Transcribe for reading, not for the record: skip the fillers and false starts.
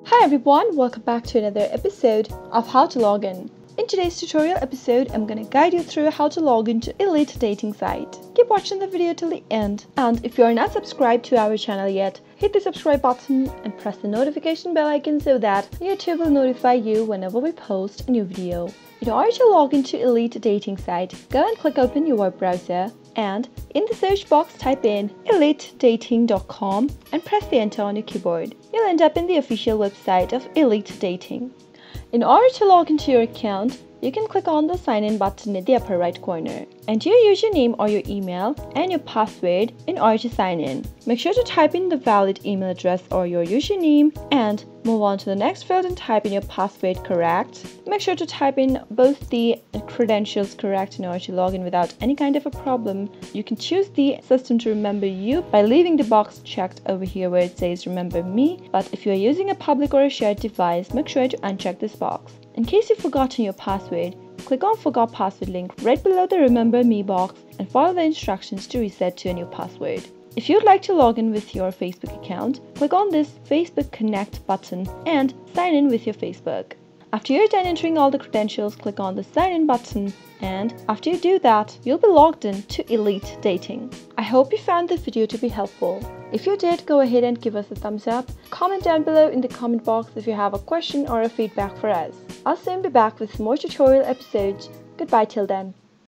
Hi everyone, welcome back to another episode of How to Login. In today's tutorial episode, I'm going to guide you through how to log into Elite dating site. Keep watching the video till the end, and if you are not subscribed to our channel yet, hit the subscribe button and press the notification bell icon so that YouTube will notify you whenever we post a new video. In order to log into Elite dating site, go and click open your web browser and in the search box type in elitedating.com and press the enter on your keyboard. You'll end up in the official website of Elite Dating. In order to log into your account, you can click on the sign in button in the upper right corner. Enter your username or your email and your password in order to sign in. Make sure to type in the valid email address or your username and move on to the next field and type in your password correct. Make sure to type in both the credentials correct in order to log in without any kind of a problem. You can choose the system to remember you by leaving the box checked over here where it says remember me, but if you are using a public or a shared device, make sure to uncheck this box. In case you've forgotten your password, click on Forgot Password link right below the Remember Me box and follow the instructions to reset to a new password. If you'd like to log in with your Facebook account, click on this Facebook Connect button and sign in with your Facebook. After you're done entering all the credentials, click on the sign in button, and after you do that, you'll be logged in to Elite Dating. I hope you found this video to be helpful. If you did, go ahead and give us a thumbs up. Comment down below in the comment box if you have a question or a feedback for us. I'll soon be back with more tutorial episodes. Goodbye till then.